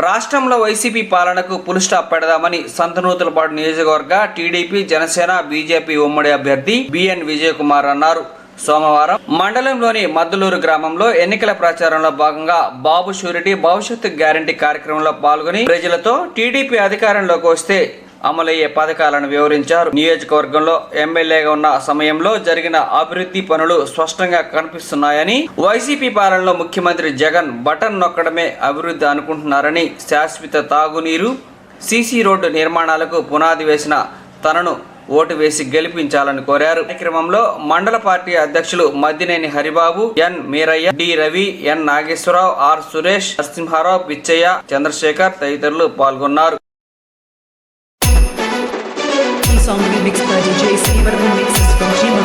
రాష్ట్రంలో వైసీపీ పాలనకు full stop పెడదామని సంతనూతలపాడు నియోజకవర్గ టీడీపీ, జనసేన, బీజేపీ ఉమ్మడి అభ్యర్థి బిఎన్ విజయ్ కుమార్ అన్నారు. సోమవారం మండలంలోని మద్దులూరు గ్రామంలో ఎన్నికల ప్రచారంలో భాగంగా బాబు షూరిటీ భవిష్యత్తు గ్యారంటీ కార్యక్రమంలో పాల్గొని ప్రజలతో టీడీపీ అధికారంలోకి వస్తే అమలయ్యే పథకాలను వివరించారు. నియోజకవర్గంలో ఎమ్మెల్యేగా ఉన్న సమయంలో జరిగిన అభివృద్ధి పనులు స్పష్టంగా కనిపిస్తున్నాయని, వైసీపీ పాలనలో ముఖ్యమంత్రి జగన్ బటన్ నొక్కడమే అభివృద్ధి అనుకుంటున్నారని, శాశ్వత తాగునీరు, సీసీ రోడ్డు నిర్మాణాలకు పునాది వేసిన తనను ఓటు వేసి గెలిపించాలని కోరారు. కార్యక్రమంలో మండల పార్టీ అధ్యక్షులు Maddineni Haribabu, N Meerayya, D Ravi, N Nageswararao, R Suresh, Narasimharao, Pichaiah, Chandrasekhar తదితరులు పాల్గొన్నారు. Song remixed by DJ Silver remixes from Jima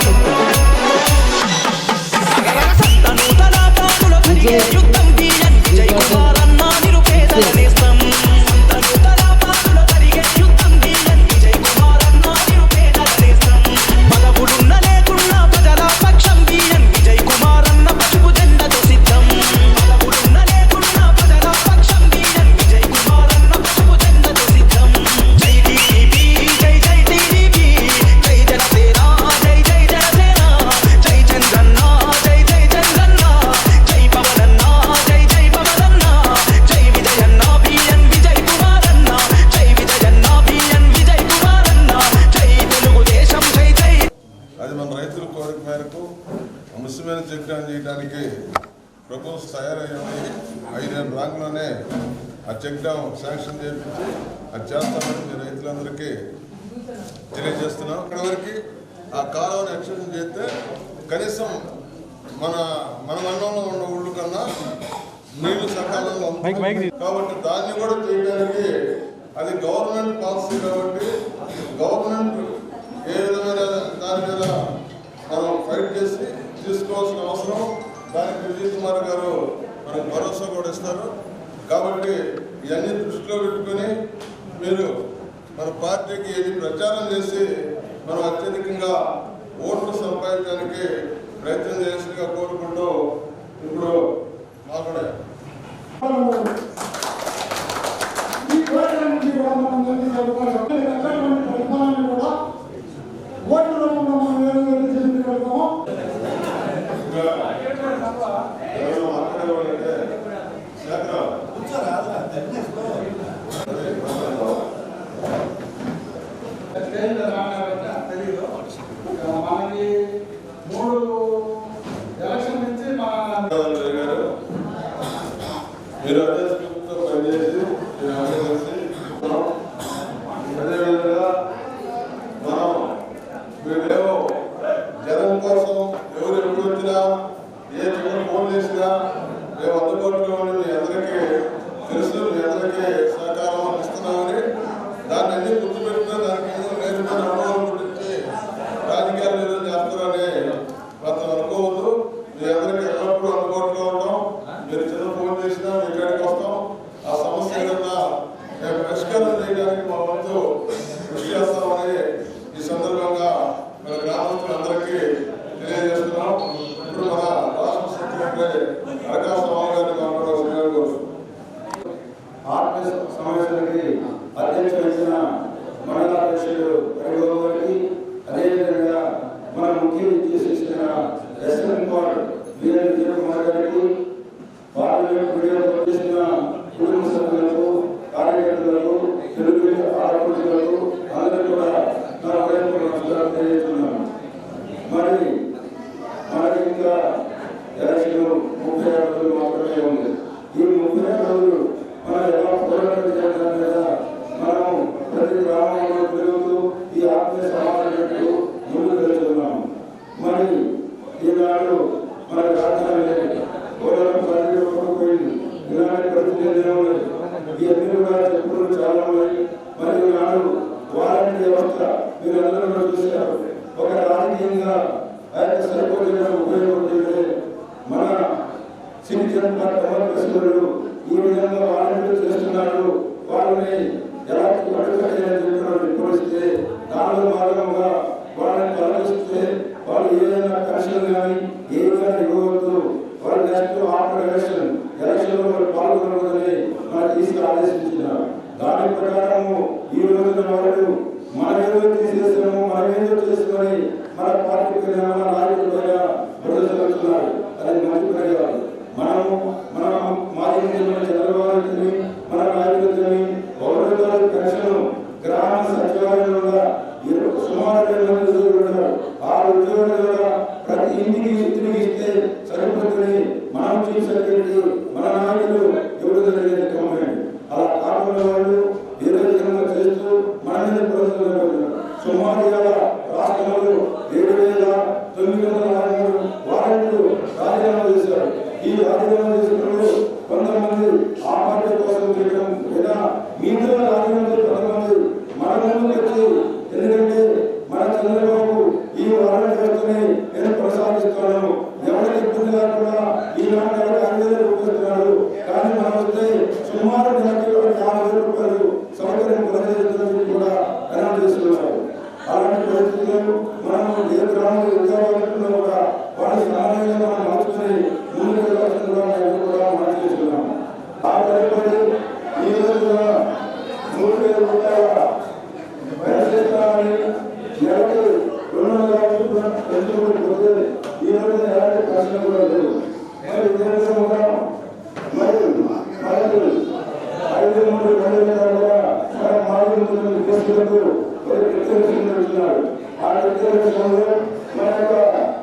ముఖ్యమైన చెక్ డ్యామ్ చేయడానికి ప్రపోజ్ తయారయ్యాయి. 5 రాంగ్లోనే ఆ చెక్ డ్యామ్ శాంక్షన్ చేయించి అది చేస్తామని మీ రైతులందరికీ తెలియజేస్తున్నాం. అక్కడి వరకు ఆ కాలువని ఎక్స్టెన్షన్ చేస్తే కనీసం మన మండలంలో ఉన్న ఊళ్ళు కన్నా నీళ్లు సకాలంలో కాబట్టి దాన్ని కూడా చేయడానికి అది గవర్నమెంట్ పాలసీ కాబట్టి గవర్నమెంట్ ఏ విధమైన దాని మీద మనం ఫైట్ చేసి తీసుకోవాల్సిన అవసరం. దానికి విజయ్ కుమార్ గారు మనకు భరోసా కూడా ఇస్తారు. కాబట్టి ఇవన్నీ దృష్టిలో పెట్టుకొని మీరు మన పార్టీకి ప్రచారం చేసి మనం అత్యధికంగా ఓట్లు సంపాదించడానికి ప్రయత్నం చేసినగా కోరుకుంటూ ఇప్పుడు మాట్లాడే మనకి 3 ఎలక్షన్ నుంచి మీరు అదే స్క్రిప్ట్తో పనిచేసి అదేవిధంగా మనం మీరేమో జనం కోసం ఎవరు ఎప్పుడు వచ్చినా ఏ చిన్న ఫోన్ చేసినా మేము అందుబాటులో ఉండి మీ అందరికీ తెలుసు, మీ అందరికీ సహకారం ఇస్తున్నామని దాన్ని అన్ని గుర్తుపెట్టుకుని దానికి ఏదో నేర్చుకున్న అనుభవం గురించి రాజకీయాలు ఏదో చేస్తారని అతను అనుకోవద్దు. మీ అందరికీ ఎల్లప్పుడూ అందుబాటులో ఉంటాం. మీరు చిన్న ఫోన్ చేసినా మీ ఇక్కడికి వస్తాం. ఆ సమస్య ఏదన్నా మేము పరిష్కారం చేయడానికి మా వంతు కృషి చేస్తామని ఈ సందర్భంగా మన గ్రామస్తులందరికీ తెలియజేస్తున్నాం. ఇప్పుడు మన రాష్ట్ర సెక్రటరీ ప్రకాశరావు గారిని మాట్లాడాల్సిన సమావేశానికి అధ్యక్షులైన మండల అధ్యక్షుడు హరిబాబు గారికి, అదేవిధంగా మన ముఖ్య విద్యాశిక్షణ ఎస్ఎన్ కుమార్ బిఎన్ విజయ్ కుమార్ గారికి, పార్లమెంట్ మీడియాలో చేసిన కుటుంబ సభ్యులకు, కార్యకర్తలకు, తెలుగు ఆడపడుచులకు అందరికీ కూడా నా హృదయపూర్వక నమస్కారం తెలియజేస్తున్నాను. మరి మనకి ఇంకా ఎలక్షన్ 36 రోజులు మాత్రమే ఉంది. ఈ 36 రోజులు మనం ఎలా పోరాటం చేయడం మీద మనం ప్రతి గ్రామంలో తిరుగుతూ ఈ ఆత్మీయ సమావేశాలకు ముందుకు వెళ్తున్నాం. మరి ఈనాడు మన రాష్ట్రాన్ని పోరాటం పరిధిపోయింది. ఇలాంటి పరిస్థితి ఇవన్నీ కూడా చెప్పులు చాలా ఉన్నాయి. మరి ఈనాడు వారంటీ వ్యవస్థ మీరందరూ కూడా చూశారు. ఒక రాజకీయంగా ఆయన సరిపోయిన ఉపయోగపడుతుంది. మన సిటిజన్ డెమోక్రసీలు ఈ విధంగా వాలంటీర్లు చేస్తున్నారు. వాళ్ళని ఎలాంటి అడుగుతే దానిలో భాగంగా వాళ్ళని తొలగిస్తే వాళ్ళు ఏదైనా కనెక్షన్ కానీ ఏదైనా ఇవ్వవద్దు. వాళ్ళు నెక్స్ట్ ఆఫ్టర్ ఎలక్షన్ లో వాళ్ళు పాల్గొనవద్దని మనకు తీసుకుని ఆదేశం ఆదేశించినారు. దాని ప్రకారము ఈ రోజున వాళ్ళు మనమేదో తీసేసాము, మనమేదో చేసుకొని మన పార్టీ పైన మన నాయకుల పైన బురదలుతున్నారు. అది మంచి పని కాదు. మన మాజీ చంద్రబాబు మన నాయకులతో పౌరుల పెన్షన్ గ్రామ సచివాలయంలో సుమారు 2 మంది ఉద్యోగులు. ఆ ఉద్యోగులు కూడా ప్రతి ఇంటికి తిరిగి ఇస్తే సరిపోతుంది. మనం చీఫ్ సెక్రటరీ మన నాయకులు ఎవరు జరిగేది కమ్మండి. అలా కాకుండా వాళ్ళు ఏదో విధంగా చేస్తూ మన మీద ప్రజలు సుమారు రాష్ట్రంలో 7,963 వారంట్లు రాజీనామా చేశారు. ఈ రాజీనామా చేసినప్పుడు కొంతమంది ఆ పార్టీ కోసం చేయడం లేదా మీతో రాజీనామా కొంతమంది మన ముందు వచ్చి, ఎందుకంటే మన చంద్రబాబు ఈ వారాన్ని వ్యవస్థని నేను కొనసాగిస్తున్నాను, ఎవరికి ఇబ్బంది లేకుండా ఈనాడు అన్ని రూపిస్తున్నాడు. కానీ మనం వస్తే సుమారు నెలకి 50,000 రూపాయలు సౌకర్యం కొనసాగిస్తున్నది కూడా అనౌన్స్ చేస్తున్నారు. అలాంటి పరిస్థితుల్లో మనం ఏ గ్రామంలో ఉద్యోగాలు కూడా వారి సహాయంగా మనం మార్చుకుని ముందుకు వెళ్ళాల్సిందిగా కూడా మనం చేస్తున్నాం. ఆ తదుపరి ఈ రోజున 3,000 రూపాయల పెన్షన్లని నెలకి 2,00,000 పెంచుకుంటే ఈ రోజున ఎలాంటి ప్రశ్న కూడా లేదు. మరి ఇదే విధంగా మరి 5,3,2,000 మన మాజీ ఉద్యోగులకు రిజర్వేషన్. ఆ రిజర్వేషన్లో మన యొక్క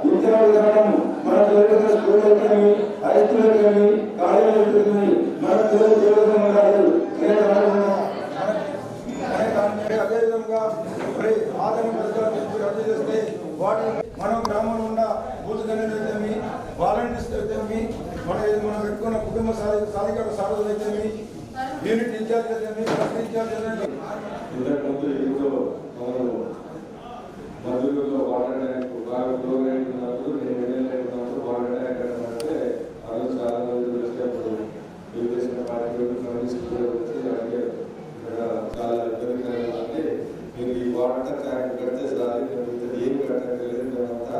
విద్యా విధానం, మన జరిగిన స్కూల్ కానీ హై స్కూల్ కానీ కాలేజీలు కానీ మన పిల్లలు ఏ విధంగా ఉండాలి, అదేవిధంగా మరి ఆదాయ పథకాలు రద్దు చేస్తే వాటిని మనం గ్రామంలో ఉన్న బూత్ గణన అయితేమి, వాలంటీర్స్ అయితేమి, మనం పెట్టుకున్న కుటుంబ సాధికార సాధనలు అయితేమి, యూనిట్ ఇన్ఛార్జ్ అయితేమి, ఇన్ఛార్జ్ అయితేమి. ఇంతకుముందు ఇంట్లో మనం మధురలో వాటర్ ట్యాంక్ బాగా ఫ్లోర్ అయినప్పుడు నేను వెళ్ళినప్పుడు వాటర్ ట్యాంక్ అంటే ఆ రోజు చాలా మంది వచ్చినప్పుడు తెలుగుదేశం పార్టీ వచ్చి అలాగే ఇక్కడ చాలా ఇబ్బందిగా ఉంది. మీరు ఈ వాటర్ ట్యాంక్ కడితే సార్ ఏం కట్టలేదు, మేమంతా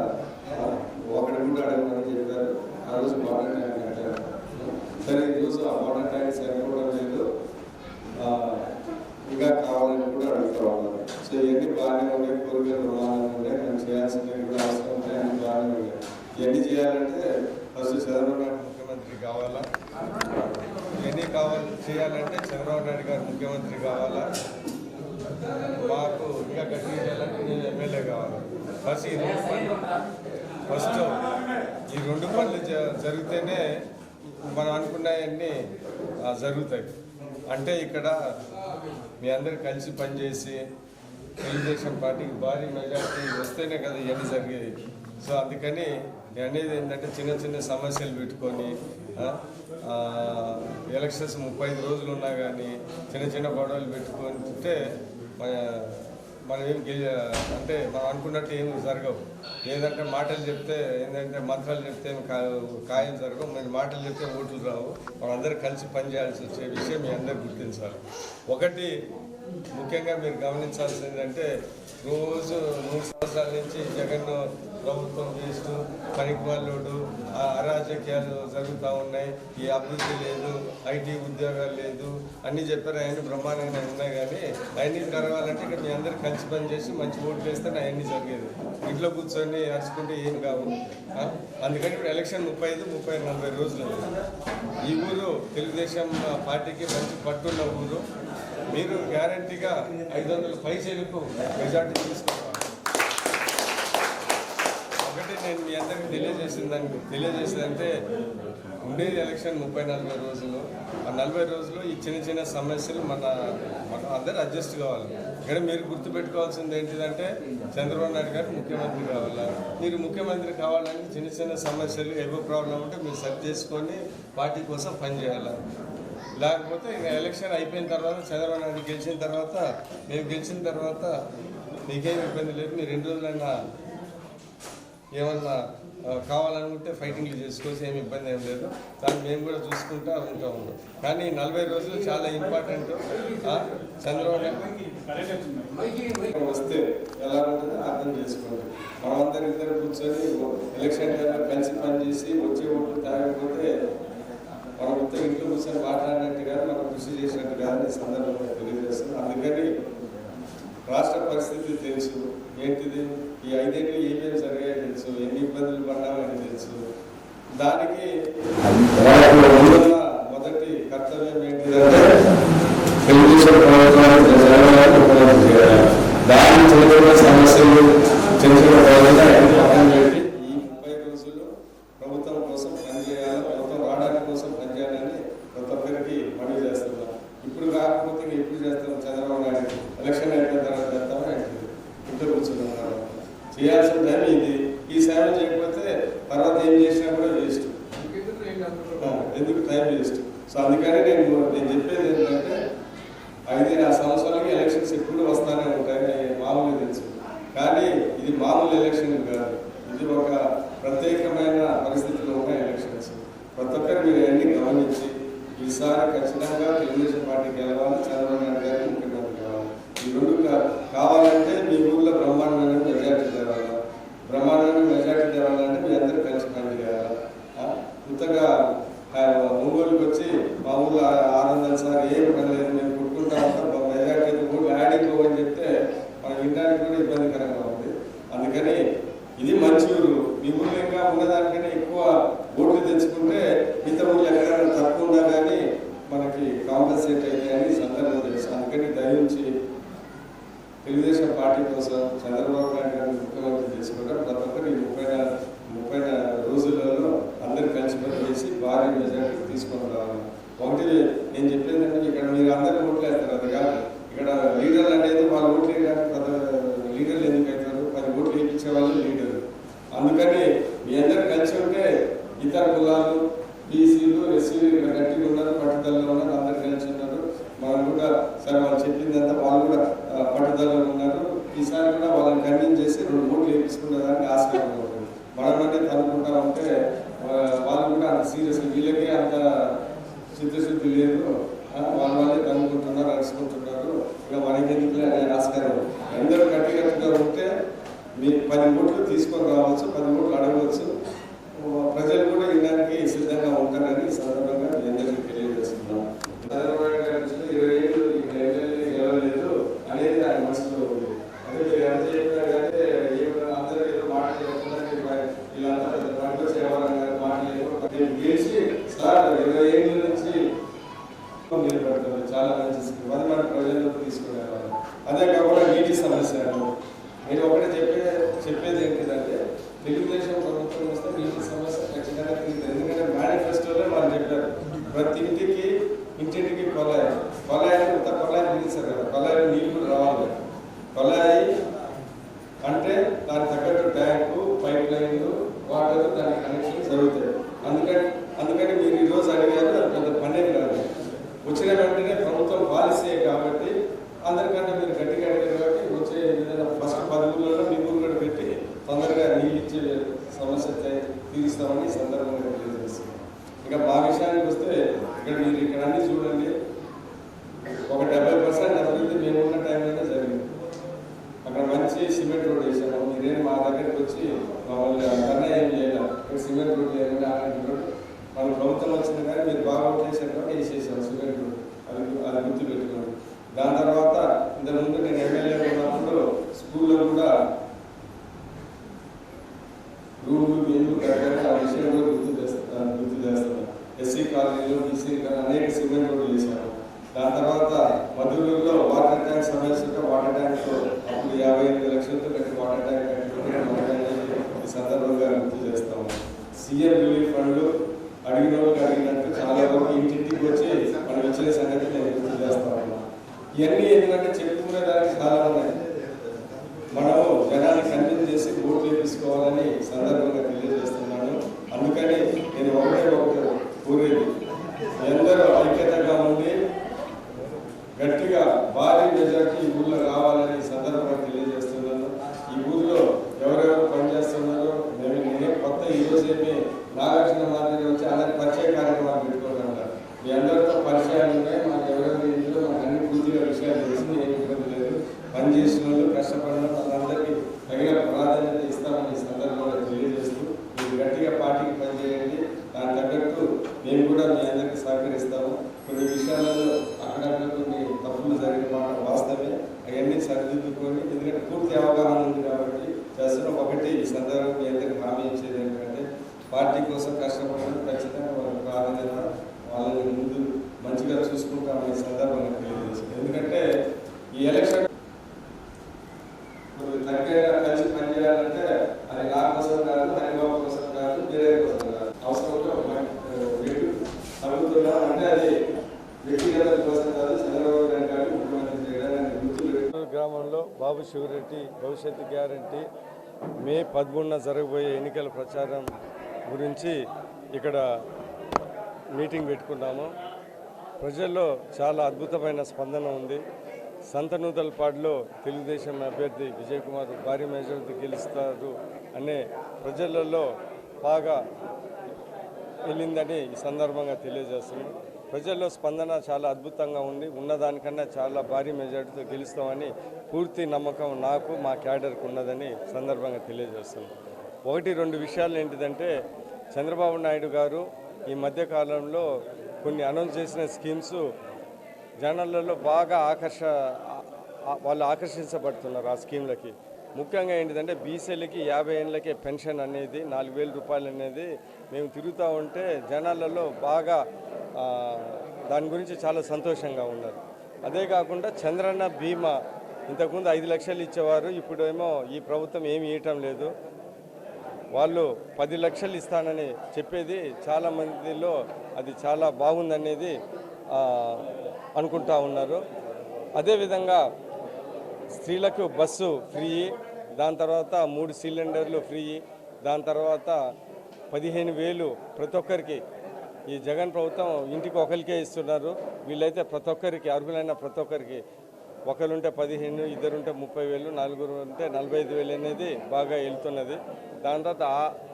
ఒకటి కూడా అడగమని చెప్పారు. ఆ రోజు వాటర్ ట్యాంక్ కట్టారు. సరే ఈరోజు ఆ వాటర్ ట్యాంక్ సరిపోవడం లేదు, ఇంకా కావాలని కూడా అడుగుతూ ఉన్నారు. సో ఇవన్నీ బాగానే ఉండే, కోరికలు రుణాలు ఉండే, మేము చేయాల్సినవి కూడా అవసరం ఉంటాయి, అన్ని బాగానే ఉండే. ఇవన్నీ చేయాలంటే ఫస్ట్ చంద్రబాబు నాయుడు ముఖ్యమంత్రి కావాలా, ఇవన్నీ చేయాలంటే చంద్రబాబు నాయుడు గారు ముఖ్యమంత్రి కావాలా, మాకు ఇంకా గట్టి చేయాలంటే నేను ఎమ్మెల్యే కావాలి. ఫస్ట్ ఈ 2 పనులు జరిగితేనే మనం అనుకున్నవన్నీ జరుగుతాయి. అంటే ఇక్కడ మీ అందరు కలిసి పనిచేసి తెలుగుదేశం పార్టీకి భారీ మెజార్టీ వస్తేనే కదా ఇవన్నీ జరిగేది. సో అందుకని నేను అనేది ఏంటంటే చిన్న చిన్న సమస్యలు పెట్టుకొని ఎలక్షన్స్ 35 రోజులు ఉన్నా కానీ చిన్న చిన్న గొడవలు పెట్టుకుంటే మనం ఏం అంటే మనం అనుకున్నట్టు ఏం జరగవు. ఏదంటే మాటలు చెప్తే ఏంటంటే మంత్రాలు చెప్తే ఖాయం జరగవు, మన మాటలు చెప్తే ఓట్లు రావు. మనందరూ కలిసి పనిచేయాల్సి వచ్చే విషయం మీ అందరూ గుర్తించాలి. ఒకటి ముఖ్యంగా మీరు గమనించాల్సింది ఏంటంటే రోజు 3 సంవత్సరాల నుంచి జగన్ ప్రభుత్వం చేస్తూ పనికి వాళ్ళోడు అరాజకీయాలు జరుగుతూ ఉన్నాయి, ఈ అభివృద్ధి లేదు, ఐటీ ఉద్యోగాలు లేదు అన్నీ చెప్పారు. అవన్నీ బ్రహ్మాండంగా ఉన్నాయి. కానీ అవన్నీ జరగాలంటే ఇక్కడ మీ అందరూ కలిసి పనిచేసి మంచి ఓట్లు వేస్తే అవన్నీ జరిగేది. ఇంట్లో కూర్చొని అరుచుకుంటే ఏం కావు. అందుకని ఇప్పుడు ఎలక్షన్ 35, 30, 40 రోజులు. ఈ ఊరు తెలుగుదేశం పార్టీకి మంచి పట్టున్న ఊరు. మీరు గ్యారంటీగా 500 పైసలకు మెజార్టీ తీసుకోవాలి. ఒకటి నేను మీ అందరికీ తెలియజేసేదంటే ఉండేది ఎలక్షన్ 30-40 రోజులు. ఆ 40 రోజులు ఈ చిన్న చిన్న సమస్యలు మన అందరూ అడ్జస్ట్ కావాలి. ఇక్కడ మీరు గుర్తుపెట్టుకోవాల్సింది ఏంటిదంటే చంద్రబాబు నాయుడు గారు ముఖ్యమంత్రి కావాలా. మీరు ముఖ్యమంత్రి కావాలని చిన్న చిన్న సమస్యలు ఏవో ప్రాబ్లం ఉంటే మీరు సరి చేసుకొని పార్టీ కోసం పనిచేయాలి. లేకపోతే ఇక ఎలక్షన్ అయిపోయిన తర్వాత చంద్రబాబు నాయుడు గెలిచిన తర్వాత మేము గెలిచిన తర్వాత మీకేం ఇబ్బంది లేదు. మీరు 2 రోజులైనా ఏమన్నా కావాలనుకుంటే ఫైటింగ్లు చేసుకోవచ్చు, ఏమి ఇబ్బంది ఏం లేదు. దాన్ని మేము కూడా చూసుకుంటూ ఉంటాం. కానీ 40 రోజులు చాలా ఇంపార్టెంట్. చంద్రబాబు వస్తే ఎలా ఉంటుందో అర్థం చేసుకోండి. మనమందరం ఇద్దరు కూర్చొని ఎలక్షన్ టైంలో కలిసి పనిచేసి వచ్చే ఓట్లు తాగకపోతే మనం మొత్తం ఇంట్లో కూర్చొని మాట్లాడినట్టుగా మనం కృషి చేసినట్టుగా ఈ సందర్భంగా తెలియజేస్తుంది. అందుకని రాష్ట్ర పరిస్థితి తెలుసు, ఏంటిది ఈ 5 ఏళ్ళు ఏమేమి జరిగాయో తెలుసు, ఎన్ని ఇబ్బందులు పడ్డామని తెలుసు. దానికి మొదటి కర్తవ్యం ఏంటిదంటే తెలుగుదేశం ప్రభుత్వాన్ని దాని చిన్న సమస్యలు చిన్న పక్కన పెట్టి ఈ 30 రోజులు ప్రభుత్వం కోసం పనిచేయాలి, ప్రభుత్వం రావడానికి కోసం పనిచేయాలని ప్రతి ఒక్కరికి మనవి చేస్తున్నాం. ఇప్పుడు కాకపోతే ఎప్పుడు చేస్తాం? చంద్రబాబు నాయుడు ఎలక్షన్ అయిపోయిన తర్వాత చేస్తామని అంటుంది. ఇంట్లో కూర్చున్నారు. చేయాల్సిన టైం ఇది. ఈ సేవ చేయకపోతే తర్వాత ఏం చేసినా కూడా వేస్ట్, ఎందుకు టైం వేస్ట్. సో అందుకని నేను చెప్పేది ఏంటంటే 5 సంవత్సరాలకి ఎలక్షన్స్ ఎప్పుడు వస్తానే ఉంటాయని మామూలు తెలుసు. కానీ ఇది మామూలు ఎలక్షన్ కాదు, ఇది ఒక ప్రత్యేకమైన పరిస్థితుల్లో ఉన్న ఎలక్షన్స్. ప్రతి ఒక్కరు మీరు అన్ని గమనించి ఈసారి ఖచ్చితంగా తెలుగుదేశం పార్టీ గెలవాలి, చంద్రబాబు నాయుడు గారికి ముఖ్యమంత్రి కావాలి. ఈ రెండు కావాలంటే మీ ఊళ్ళో బ్రహ్మాండమైన మెజార్టీ తేవాలి. బ్రహ్మాండమైన మెజార్టీ తేవాలంటే మీ అందరూ కలిసి పని చేయాలి. ఇంతగా ఒంగోలుకి వచ్చి మా ఊళ్ళో 600 సార్లు ఏం పని లేదు, మేము కొట్టుకుంటా ఉంటాం, మెజార్టీ ఊళ్ళో యాడికి పోవని చెప్తే మనం వినడానికి కూడా ఇబ్బందికరంగా ఉంది. అందుకని ఇది మంచి ఊరు, మీ ఊళ్ళో ఇంకా ఉన్నదానికన్నా ఎక్కువ ఓట్లు తెచ్చుకుంటే మిగతా ఊళ్ళో ఎక్కడైనా తక్కువ ఉన్నా కానీ మనకి కాంపన్సేట్ అయ్యాయని సందర్భం తెలుసు. అందుకని దయించి తెలుగుదేశం పార్టీ కోసం చంద్రబాబు నాయుడు గారిని ముఖ్యమంత్రి చేసుకోవడం ప్రతి ఒక్కరు ఈ 30 రోజులలో అందరు కలిసి పనిచేసి భారీ మెజార్టీ తీసుకొని రావాలి. ఒకటి నేను చెప్పేదంటే ఇక్కడ మీరు అందరూ ఓట్లు వేస్తారు, అది కాదు. ఇక్కడ లీడర్లు అనేది వాళ్ళు ఓట్లు వేయడానికి లీడర్లు ఎందుకు అవుతారు? 10 ఓట్లు వేయించే వాళ్ళు లీడర్లు. అందుకని మీ అందరు కలిసి ఉంటే ఇతర కులాలు, బీసీలు, ఎస్సీలు ఇక్కడ గట్టిగా ఉన్నారు, పట్టుదలలో ఉన్నారు, అందరు కలిసి ఉన్నారు. మనం కూడా సరే వాళ్ళు చెప్పిందంతా వాళ్ళు కూడా పట్టుదలలో ఉన్నారు. ఈసారి కూడా వాళ్ళని కన్విన్స్ చేసి 2 ఓట్లు వేయించుకునేదానికి ఆస్కారం ఉంటుంది. మనమంటే అనుకుంటా ఉంటే వాళ్ళు కూడా అంత సీరియస్, వీళ్ళకి అంత చిత్తశుద్ధి లేదు, వాళ్ళే కనుక్కుంటున్నారు, అరుచుకుంటున్నారు. ఇక మనకి ఎందుకులే అనే ఆస్కారం. అందరూ గట్టిగా ఉంటే మీరు 10 ఓట్లు తీసుకొని రావచ్చు, 10 ఓట్లు అడగవచ్చు. ప్రజలు కూడా ఇలాంటి సిద్ధంగా ఉంటారని సందర్భంగా మీ అందరికీ తెలియజేస్తున్నాం. చంద్రబాబు గారు 20 ఏళ్ళు గెలవలేదు అనేది ఆయన మనసులో ఉంది. అదే మీరు ఎంత చెప్పినా కానీ అందరూ ఏదో మాట్లాడకుండా వీళ్ళంతా పంటలు చేయాలని మాట్లాడలేదు. గెలిచి సార్ 20 ఏళ్ళ నుంచి నిలబడతారు, చాలా మంచి మన ప్రజల్లోకి తీసుకునేవారు. అదే కాకుండా నీటి సమస్య నేను ఒకటే చెప్పేది ఏంటిదంటే తెలుగుదేశం ప్రభుత్వం వస్తే నీటి సమస్య ఖచ్చితంగా తీరుతుంది. ఎందుకంటే మేనిఫెస్టోలో వాళ్ళు చెప్పారు ప్రతి ఇంటింటికి కొలాయి కొత్త కొలాయి తీస్తారు కదా, కొలాయి నీళ్ళు కూడా రావాలి. కొలాయి అంటే దానికి తగ్గట్టు ట్యాంకు, పైప్ లైన్లు, వాటర్, దానికి కనెక్షన్ జరుగుతాయి. అందుకని మీరు ఈరోజు అడిగారు, అది పెద్ద పనే కాదు. వచ్చిన వెంటనే ప్రభుత్వం పాలసీ కాబట్టి అందరికంటే మీరు గట్టిగా అడిగారు కాబట్టి వచ్చే ఏదైనా ఫస్ట్ 10 ఊళ్ళలో మీ ఊరు కూడా పెట్టి తొందరగా నీళ్ళు ఇచ్చే సమస్య తీరుస్తామని సందర్భంగా తెలియజేస్తున్నాం. ఇంకా మా విషయానికి వస్తే ఇక్కడ అన్ని చూడండి, ఒక 70% అభివృద్ధి మేము ఉన్న టైంలోనే జరిగింది. అక్కడ మంచి సిమెంట్ రోడ్ వేసాము. మీరేం మా దగ్గరికి వచ్చి మమ్మల్ని అంతనే ఏం చేయలేదు. ఇక్కడ సిమెంట్ రోడ్ లేదంటే అలాంటి రోడ్ మన ప్రభుత్వం వచ్చింది కానీ మీరు బాగా చేశారు కాబట్టి వేసేసాము సిమెంట్ రోడ్. అది గుర్తు పెట్టుకోండి. దాని తర్వాత ఇంతకుముందు నేను ఎమ్మెల్యే ఉన్నప్పుడు స్కూల్లో కూడా రూమ్లు నీళ్లు కట్టాలి, ఆ విషయం కూడా గుర్తు చేస్తాను. ఎస్సీ కాలనీలో, బీసీ అనేక సిమెంట్ రోడ్లు వేసాము. దాని తర్వాత మధురూరులో వాటర్ ట్యాంక్ సమస్యగా వాటర్ ట్యాంక్తో అప్పుడు 55 లక్షలతో కట్టి వాటర్ ట్యాంక్ కట్టి ఈ సందర్భంగా గుర్తు చేస్తాము. సీఎం రిలీఫ్ ఫండ్లు అడిగిన వాళ్ళకి అడిగినట్టు చాలా వరకు ఇంటింటికి వచ్చి మనం ఇచ్చిన సంగతి నేను గుర్తు చేస్తా ఉన్నా. ఇవన్నీ ఎందుకంటే చెప్పుకునే దానికి చాలా ఉన్నాయి. మనము జనాన్ని కన్విన్స్ చేసి ఓట్లు వేసుకోవాలని సందర్భంగా తెలియజేస్తున్నాను. అందుకని నేను ఒకటే కోరేది, అందరూ ఐక్యతగా ఉండి గట్టిగా భారీ మెజార్టీ ఈ ఊళ్ళో రావాలని సందర్భంగా తెలియజేస్తున్నాను. ఈ ఊళ్ళో ఎవరెవరు పనిచేస్తున్నారో నేనే కొత్త ఈరోజేమి నాగార్జున మాదిరి వచ్చి అందరికి పరిచయ కార్యక్రమాలు పెట్టుకోగలంటారు. మీ అందరితో పరిచయాలు ఉన్నాయి. మాకు ఎవరెవరు ఇందులో మాకు అన్ని పూర్తిగా విషయాలు తెలిసింది, ఏమి ఇబ్బంది లేదు. పనిచేసిన వాళ్ళు, కష్టపడిన వాళ్ళందరికీ తగిన ప్రాధాన్యత ఇస్తామని సందర్భంగా తెలియజేస్తూ మీరు గట్టిగా పార్టీకి పనిచేయండి. దాని తగ్గట్టు మేము కూడా మీ అందరికీ పూర్తి అవగాహన ఉంది కాబట్టి చేస్తున్నాం. ఒకటి ఈ సందర్భంగా మీ అందరికీ హామీ ఇచ్చేది ఏంటంటే పార్టీ కోసం కష్టపడడం ఖచ్చితంగా వాళ్ళకి ప్రాధాన్యత, వాళ్ళని ముందు మంచిగా చూసుకుంటామని సందర్భంగా తెలియజేస్తుంది. ఎందుకంటే ఈ ఎలక్షన్ దగ్గర కలిసి పనిచేయాలంటే అది నా కోసం కాదు, హరిబాబు కోసం కాదు, వేరే కోసం కాదు. అవసరంలో అడుగుతున్నా అంటే అది వ్యక్తిగత కోసం కాదు, చంద్రబాబు నాయుడు గారు ముఖ్యమంత్రి చేయడానికి గుర్తులు. గ్రామంలో బాబు శివరెడ్డి భవిష్యత్తు గ్యారంటీ మే 13న జరగబోయే ఎన్నికల ప్రచారం గురించి ఇక్కడ మీటింగ్ పెట్టుకున్నాము. ప్రజల్లో చాలా అద్భుతమైన స్పందన ఉంది. సంతనూతలపాడులో తెలుగుదేశం అభ్యర్థి విజయ్ కుమార్ భారీ మెజారిటీ గెలుస్తారు అనే ప్రజలలో బాగా వెళ్ళిందని ఈ సందర్భంగా తెలియజేస్తున్నాం. ప్రజల్లో స్పందన చాలా అద్భుతంగా ఉంది. ఉన్నదానికన్నా చాలా భారీ మెజారిటీతో గెలుస్తామని పూర్తి నమ్మకం నాకు, మా క్యాడర్కు ఉన్నదని సందర్భంగా తెలియజేస్తున్నాం. 1-2 విషయాలు ఏంటిదంటే, చంద్రబాబు నాయుడు గారు ఈ మధ్యకాలంలో కొన్ని అనౌన్స్ చేసిన స్కీమ్స్ జనాలలో బాగా వాళ్ళు ఆకర్షించబడుతున్నారు ఆ స్కీమ్లకి. ముఖ్యంగా ఏంటిదంటే బీసీలకి 50 ఏళ్ళకే పెన్షన్ అనేది 4,000 రూపాయలు అనేది మేము తిరుగుతూ ఉంటే జనాలలో బాగా దాని గురించి చాలా సంతోషంగా ఉన్నారు. అదే కాకుండా చంద్రన్న బీమా ఇంతకుముందు 5 లక్షలు ఇచ్చేవారు, ఇప్పుడేమో ఈ ప్రభుత్వం ఏమి ఇవ్వటం లేదు. వాళ్ళు 10 లక్షలు ఇస్తానని చెప్పేది చాలామందిలో అది చాలా బాగుందనేది అనుకుంటా ఉన్నారు. అదేవిధంగా స్త్రీలకు బస్సు ఫ్రీ, దాని తర్వాత 3 సిలిండర్లు ఫ్రీ, దాని తర్వాత 15,000 ప్రతి ఒక్కరికి. ఈ జగన్ ప్రభుత్వం ఇంటికి ఒకరికే ఇస్తున్నారు. వీళ్ళైతే ప్రతి ఒక్కరికి, అర్హులైన ప్రతి ఒక్కరికి, ఒకరుంటే 15, ఇద్దరుంటే 30,000, నలుగురు ఉంటే 45,000 అనేది బాగా వెళ్తున్నది. దాని తర్వాత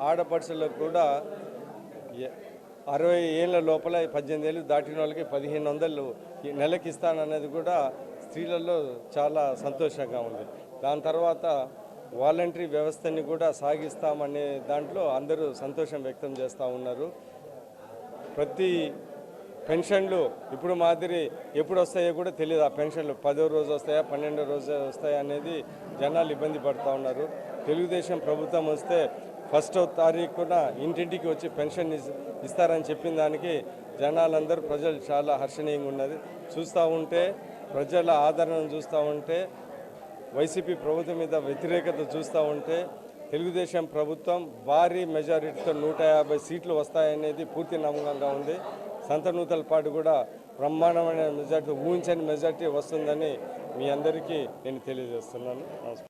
ఆడపడుచులకు కూడా 60 ఏళ్ళ లోపల 18 ఏళ్ళు దాటిన వాళ్ళకి 1,500 నెలకి ఇస్తాననేది కూడా స్త్రీలలో చాలా సంతోషంగా ఉంది. దాని తర్వాత వాలంటరీ వ్యవస్థని కూడా సాగిస్తామనే దాంట్లో అందరూ సంతోషం వ్యక్తం చేస్తూ ఉన్నారు. ప్రతి పెన్షన్లు ఇప్పుడు మాదిరి ఎప్పుడు వస్తాయో కూడా తెలియదు. ఆ పెన్షన్లు 10వ రోజు వస్తాయా, 12వ రోజు వస్తాయా అనేది జనాలు ఇబ్బంది పడుతూ ఉన్నారు. తెలుగుదేశం ప్రభుత్వం వస్తే 1వ తారీఖున ఇంటింటికి వచ్చి పెన్షన్ ఇస్తారని చెప్పిన దానికి జనాలందరూ, ప్రజలు చాలా హర్షణీయంగా ఉన్నది. చూస్తూ ఉంటే, ప్రజల ఆదరణను చూస్తూ ఉంటే, వైసీపీ ప్రభుత్వం మీద వ్యతిరేకత చూస్తూ ఉంటే, తెలుగుదేశం ప్రభుత్వం భారీ మెజారిటీతో 150 సీట్లు వస్తాయనేది పూర్తి నమ్మకంగా ఉంది. సంతనూతలపాడు కూడా బ్రహ్మాండమైన మెజారిటీ, ఊహించని మెజారిటీ వస్తుందని మీ అందరికీ నేను తెలియజేస్తున్నాను.